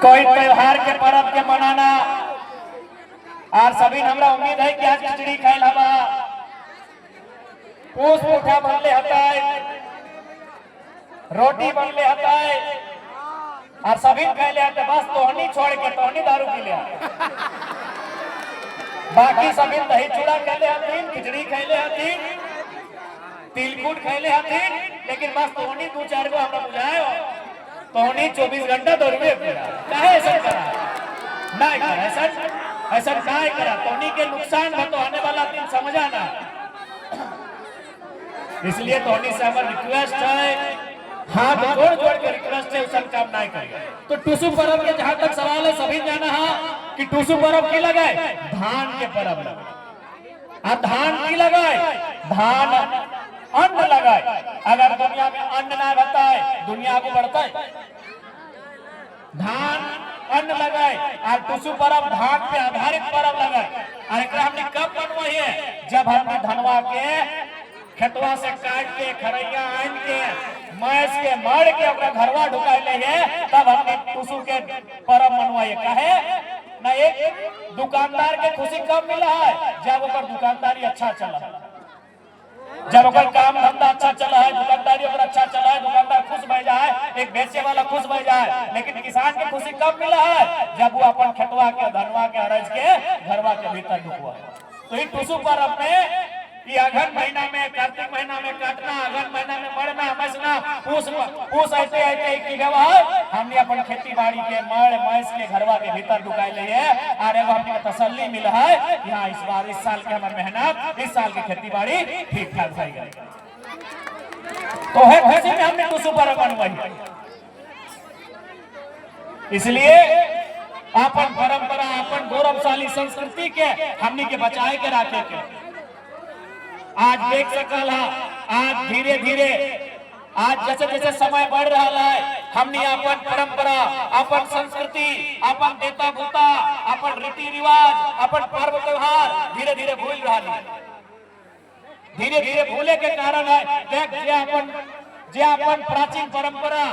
कोई त्योहार के पर्व के मनाना और सभी हमरा उम्मीद है कि आज खिचड़ी खाइल हवा पूस मुठा बनले हताय रोटी बनले हताय और सभी खाइले हते बस तोहनी छोड़ के तोहनी दारू पी ले बाकी सभी दही चूड़ा खाइले हतीन खिचड़ी खाइले हतीन तिलकुट खाइले हतीन लेकिन बस तोहनी दो चार गो हमरा बुझायो तोहनी 24 घंटा दौड़बे काहे ऐसा करा नहीं करा ऐसा नहीं करा तोहनी के नुकसान है तो आने वाला दिन समझा ना इसलिए तोहनी से हमारा रिक्वेस्ट है हाथ जोड़ के रिक्वेस्ट है सब काम नहीं करेगा तो टूसू पर्व के जहां तक सवाल है सभी जाना है कि टूसू पर्व की लगाए धान के पर्व लगाए धान की लगाए धान अन्न लगाए अगर दुनिया में अन्न ना रहता है दुनिया को बढ़ता है धान अन्न लगाए और टूसू पर्व धान पे आधारित पर्व लगाए और एक हमने कब बनवाई है जब हमने धनवा के खेतवा से काट के खरैया आन के मैस के मार के अपना घरवा ढुका ले है तब हमने टूसू के पर्व मनवाए काहे ना एक दुकानदार के खुशी कब मिला है जब ओकर दुकानदारी अच्छा चला जब ओकर काम धंधा अच्छा चला है दुकानदारी ओकर अच्छा चला है दुकानदार खुश भय जाए एक बेचे वाला खुश भय जाए लेकिन किसान के खुशी कब मिला है जब वो अपन खेतवा के धनवा के अरज के घरवा के भीतर ढुकवा तो ये टूसू पर्व में ये अगहन महीना में कार्तिक महीना में काटना अगहन महीना में मरना मसना पूस ऐसे की गवा हमने अपन खेती बाड़ी के मर मैस के घरवा के भीतर ढुकाई लिए और एगो हमने तसल्ली मिला है यहाँ इस बार इस साल के हमारे मेहनत इस साल की खेती बाड़ी ठीक ठाक भई गई तो है खुशी में हमने टूसू पर्व मनवाई इसलिए अपन परंपरा अपन गौरवशाली संस्कृति के हमने के बचाए के रखे के आज देख सकल है आज धीरे धीरे आज जैसे जैसे समय बढ़ रहा है हमने अपन परंपरा अपन संस्कृति अपन देवता भूता अपन रीति रिवाज अपन पर्व त्योहार धीरे धीरे भूल रहा है धीरे धीरे भूले के कारण है देख जे अपन प्राचीन परंपरा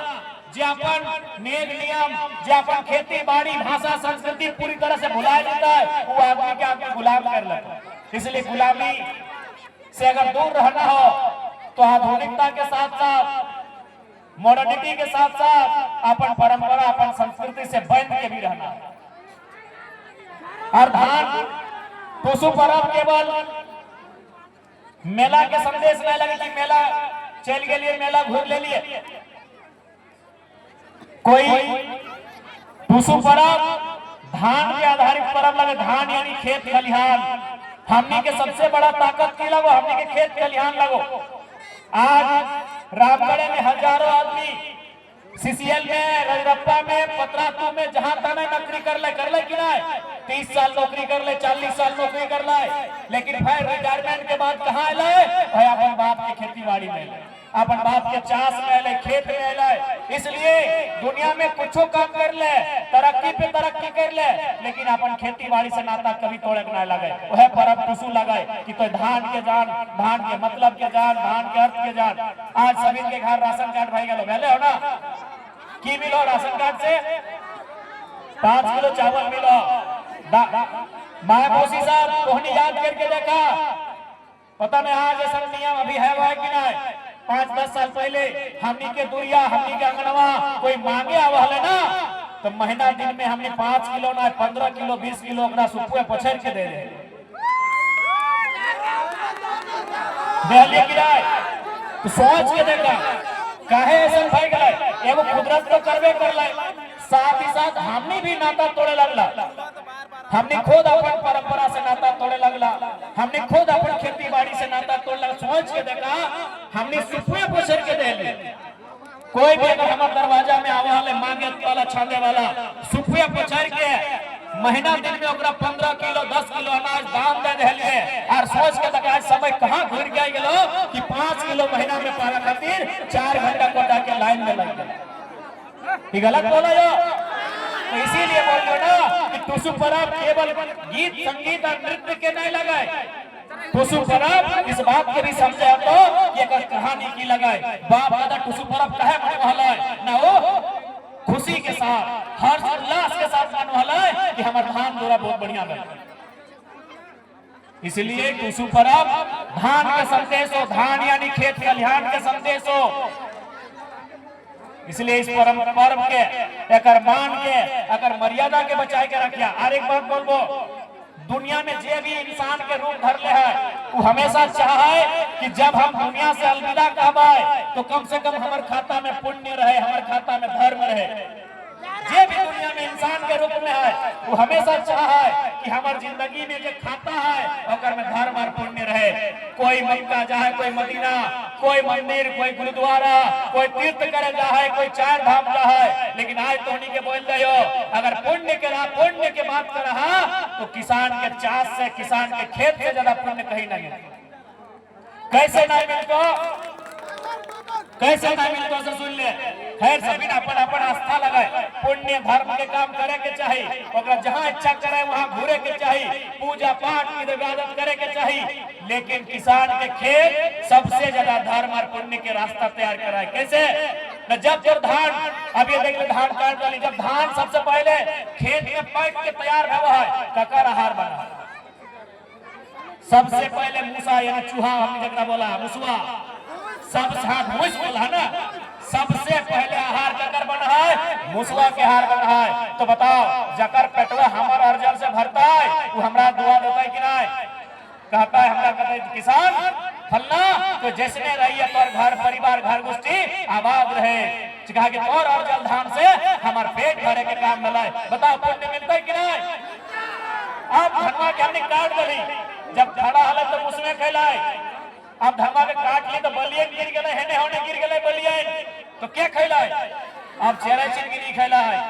जे अपन नेम नियम जे अपन खेती बाड़ी भाषा संस्कृति पूरी तरह से भुला जाता है वो आदमी के आपके गुलाम कर लेता है इसलिए गुलामी से अगर दूर रहना हो तो आधुनिकता के साथ साथ मॉडर्निटी के साथ साथ अपन परंपरा अपन संस्कृति से बंध के भी रहना और धान टूसू पर्व केवल मेला के संदेश नहीं लगे कि मेला चल के लिए मेला घूम ले लिए कोई टूसू पर्व धान के आधारित पर्व लगे धान यानी खेत खलिहान हमने के सबसे बड़ा ताकत की लगो हमने के खेत खलिहान लगो आज रामगढ़ में हजारों आदमी सीसीएल में रजरप्पा में पतरातू में जहां तने नौकरी कर ले कि नहीं 30 साल नौकरी कर ले 40 साल नौकरी कर ले लेकिन फिर रिटायरमेंट के बाद कहाँ आए भाई अपन बाप के खेती बाड़ी में अपन बाप के चास में आए खेत में आए इसलिए दुनिया में कुछो काम कर ले तरक्की पे तरक्की कर ले लेकिन अपन खेती बाड़ी से नाता कभी तोड़े ना लगे वह पर्व टूसू लगाए कि तो धान के जान धान के मतलब के जान धान के अर्थ के जान आज सभी के घर राशन कार्ड भाई गए पहले हो ना की मिलो राशन कार्ड से 5 किलो चावल मिलो माया मौसी साहब कोहनी याद करके देखा पता नहीं आज ऐसा नियम अभी है कि नहीं 5-10 साल पहले हमनी के दुरिया हमनी के अंगनवा कोई मांगे आवल ना तो महीना दिन में हमने 5 किलो ना 15 किलो 20 किलो अपना सुपुए पछड़ के दे रहे दिल्ली किराए तो सोच के देखा काहे ऐसा भाई गए एगो कुदरत को करवे कर ले साथ ही साथ हमने भी नाता तोड़े लगला हमने खुद अपन परंपरा से नाता तोड़े लगला हमने खुद अपन खेती बाड़ी से नाता तोड़ लगा सोच के देखा हमने सुपुए पछड़ के दे ले कोई भी अगर हमारे दरवाजा में आवे वाले मांगे वाला छाने वाला सुपुए पछड़ के महीना दिन में ओकरा 15 किलो 10 किलो अनाज दाम दे रहे और सोच के देखा आज समय कहां घुर गया गेलो कि 5 किलो महीना में पावे खातिर 4 घंटा कोटा के लाइन में लग गए ये गलत बोला यो तो इसीलिए बोल रहे ना कि टूसू पर्व केवल गीत संगीत और नृत्य के नहीं लगाए टूसू पर्व इस बात के भी समझे तो ये कहानी की लगाए बाप दादा टूसू पर्व कहे मनवाला है ना वो खुशी के साथ हर्ष उल्लास के साथ मानवाला है कि हमारा धान दोरा बहुत बढ़िया बना। इसलिए टूसू पर्व धान के संदेश हो, धान यानी खेत खलिहान के संदेश हो। इसलिए इस पर्व के अगर मान के अगर मर्यादा के बचाए के रखिया। और एक बात बोलबो, दुनिया में जे भी इंसान के रूप धर ले है वो हमेशा चाहे कि जब हम दुनिया से अलविदा कहबाए तो कम से कम हमारे खाता में पुण्य रहे, हमारे खाता में धर्म रहे। जे भी दुनिया में इंसान के रूप में है वो हमेशा चाहे कि हमारे जिंदगी में जो खाता है अगर में धर्म और पुण्य रहे। कोई मक्का जाए, कोई मदीना, कोई मंदिर, कोई गुरुद्वारा, कोई तीर्थ करे जाए, कोई चार धाम जाए, लेकिन आज तो उन्हीं के बोल रहे हो अगर पुण्य के बात कर रहा तो किसान के चास से, किसान के खेत से ज्यादा पुण्य कहीं नहीं है। कैसे नहीं मिलतो, कैसे नहीं मिलतो से सुन ले। खैर सभी अपन अपन आस्था लगाए, पुण्य धर्म के काम करे के चाहिए, अगर जहाँ इच्छा करे वहाँ घूरे के चाहिए, पूजा पाठ की इबादत करे के चाहिए, लेकिन किसान के खेत सबसे ज्यादा धर्म और पुण्य के रास्ता तैयार कराए। कैसे? जब धान, अब ये देख लो धान काट वाली, जब धान सबसे पहले खेत में पैक के तैयार हुआ है ककर आहार बना। सबसे पहले मूसा यानी चूहा, हमने जगह बोला मुसवा, सब साथ मुस बोला ना, सबसे पहले आहार ककर बना है, मुसवा के आहार बना है। तो बताओ जकर पेटवा हमारा अर्जन से भरता है वो हमरा दुआ देता है कि नहीं? कहता है हमरा, कहता है किसान फलना तो जैसने रहिए तोर घर परिवार घर गोष्ठी आबाद रहे, कहा कि तोर अर्जन धान से हमार पेट भरे के काम मिला है। बताओ पुण्य मिलता है कि नहीं? अब धनवा के हमने काट दली, जब खड़ा हल तो उसमें कहलाए, अब धनवा के काट ली तो बलियन गिर गए, हेने होने गिर गए बलियन, तो क्या खैलाए? अब चेहरा चिंगिनी खैलाए,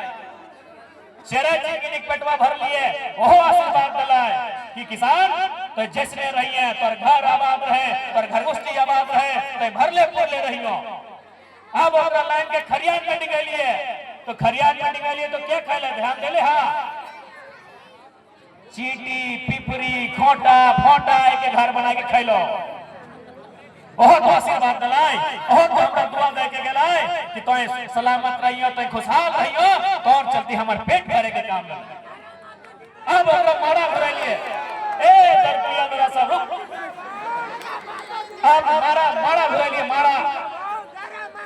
चेहरा चिंगिनी पेटवा भर लिए, ओहो आशीर्वाद दिलाए कि किसान तो जैसने रही है तोर घर आबाद रहे, तोर घर गोष्ठी आबाद रहे, तो भर ले रही हो। अब ओकरा लाइन के खरियान में निकलिए, तो खरियान में निकलिए तो क्या खैले? ध्यान देले हाँ, चीटी पिपरी खोटा फोटा एक घर बना के खैलो, बहुत आशीर्वाद दिलाए, बहुत हमरा दुआ दे के गेलाए कि तोय सलामत रहियो, तोय खुशहाल रहियो, तोर चलती हमर पेट भरे के काम में। अब हमरा मारा भरलिए, ए दरपिया मेरा सब रुक, अब मारा भरलिए, मारा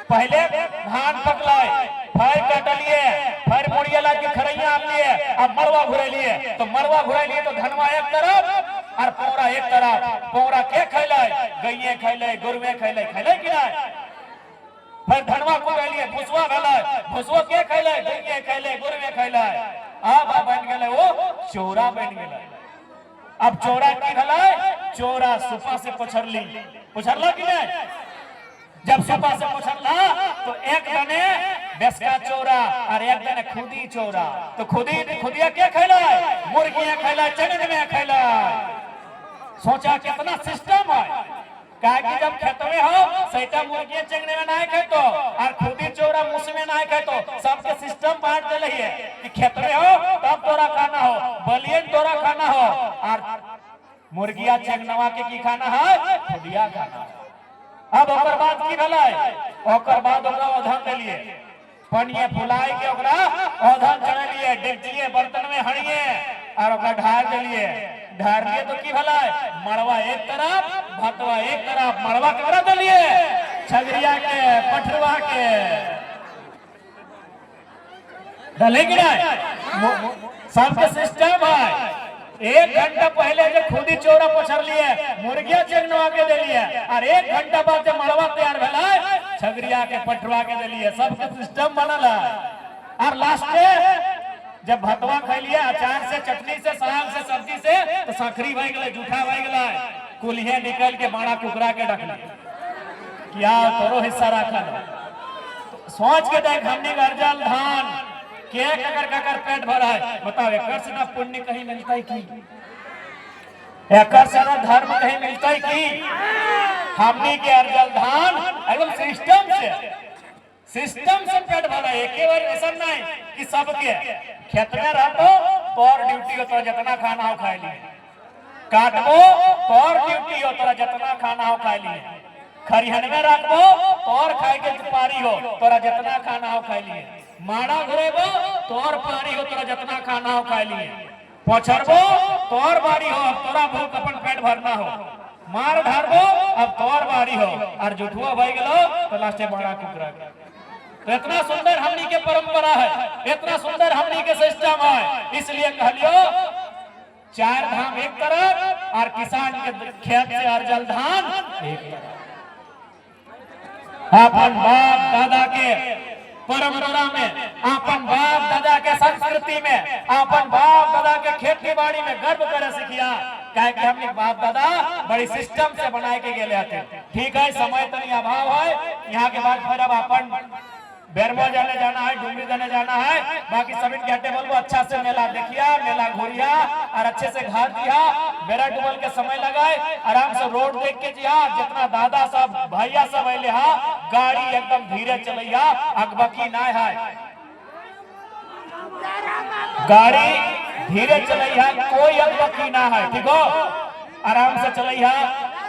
पहले धान पकलाए, फिर कटलिए, फिर मुड़िया ला के खरैया आप लिए, अब मरवा घुरैलिए, तो मरवा घुरैलिए तो धनवा एक तरफ और पौरा एक तरफ। पौरा के खैले? गैये खैले, गुरुवे खैले, खैले कि नहीं? फिर धनवा को खैलिए, भुसवा खैले, भुसवा के खैले? गैये खैले, गुरुवे खैले। अब बन गए वो चोरा बन गए। अब चोरा की खैले? चोरा सुपा से पुछरला कि नहीं? जब सुपा से पुछरला तो एक दने बेसका चोरा और एक दने खुदी चोरा, तो खुदिया के खैला? मुर्गियां खैला, चगन में खैला। सोचा कितना सिस्टम है, कहा कि जब खेत में हो सैटा मुर्गियां चगने में नहीं खेतो और खुदी चोरा मुस में नहीं खेतो, सबके सिस्टम बांट दिले है कि खेत में हो तब तोरा खाना हो, बलियन तोरा खाना हो, और मुर्गिया चगनवा के की खाना है? खुदिया खाना। अब ओकर बाद की भलाई? ओकर बाद ओकरा औधन देलिए, पनिए फुलाए के ओकरा औधन चढ़लिए, डेगजिए बर्तन में हड़िए और ओकरा ढार देलिए। ढार लिए तो की भलाई? मड़वा एक तरफ, भतवा एक तरफ। मड़वा करा देलिए छगरिया के, पठरवा के डले कि नहीं? सबके सिस्टम है। 1 घंटा पहले जो खुदी चोरा पछर लिए, मुर्गिया चगनवा के दिलिए, और 1 घंटा बाद जब मड़वा तैयार भेला छगरिया के पठवा के दिलिए। सबके सिस्टम बनल है। और लास्ट जब भतवा खैलिए अचार से, चटनी से, साग से, सब्जी से, तो सखरी भई गए, जूठा भई गए, कुल्हे निकल के बाड़ा कुकरा के रख ली, क्या तोरो हिस्सा रखल। सोच के देख, हमने अर्जल धान के ककर पेट भरा है। बताओ एकर से ना पुण्य कहीं मिलता है की? एकर से ना धर्म कहीं मिलता है की? हमने के अर्जल धान एकदम सिस्टम से पेट भरा है। एक बार ऐसा नहीं कि सबके खेत में रहतो तोर ड्यूटी हो, तो जितना खाना हो खाई लिए, काटबो तोर ड्यूटी हो, तोरा जितना खाना हो खाई लिए, खरिहन में रखबो तोर खाए के पारी हो, तोरा जितना खाना हो खाई लिए। माड़ा घुरेबो तोर पारी हो, तोरा जितना खाना हो खा लिए, पछरबो तोर बारी हो, अब तोरा भूख अपन पेट भरना हो, मार ढारबो अब तोर बारी हो, और जुठुआ भाई गेलो तो लास्टे बड़ा कुकरा। तो इतना सुंदर हमनी के परंपरा है, इतना सुंदर हमनी के सिस्टम है, इसलिए कहलियो चार धाम एक तरफ और किसान के खेत से अर्जल धान एक तरफ। अपन बाप दादा के परंपरा में, अपन बाप दादा के संस्कृति में, अपन बाप दादा के खेती बाड़ी में गर्व करे सीखिया, कहे कि हमने बाप दादा बड़ी सिस्टम से बनाए के गेले आते। ठीक है, समय तो नहीं अभाव है, यहाँ के बाद फिर अब अपन बेरमो जाने जाना है, डुमरी जाने जाना है, बाकी सभी कहते बोलो अच्छा से मेला देखिया, मेला घूरिया और अच्छे से घर दिया, बेरा डुबल के समय लगाए, आराम से रोड देख के जिया, जितना दादा सब भैया सब अले हा, गाड़ी एकदम धीरे चलैया, अकबकी ना है, गाड़ी धीरे चलैया, कोई अकबकी ना है, ठीक हो, आराम से चलैया।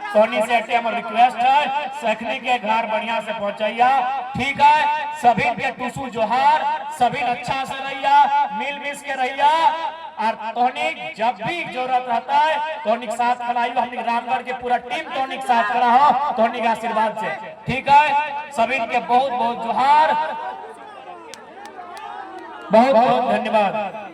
सोनी से हमारा रिक्वेस्ट है, सखनी के घर बढ़िया से पहुंचाइया, ठीक है। सभी के टूसू जोहार, सभी अच्छा से रहिया, मिल मिस के रहिया, और तोहनी जब भी जरूरत रहता है तोहनी के साथ खड़ा, हमने रामगढ़ के पूरा टीम तोहनी के साथ खड़ा हो, तोहनी के आशीर्वाद से, ठीक है। सभी के बहुत बहुत जोहार, बहुत बहुत धन्यवाद।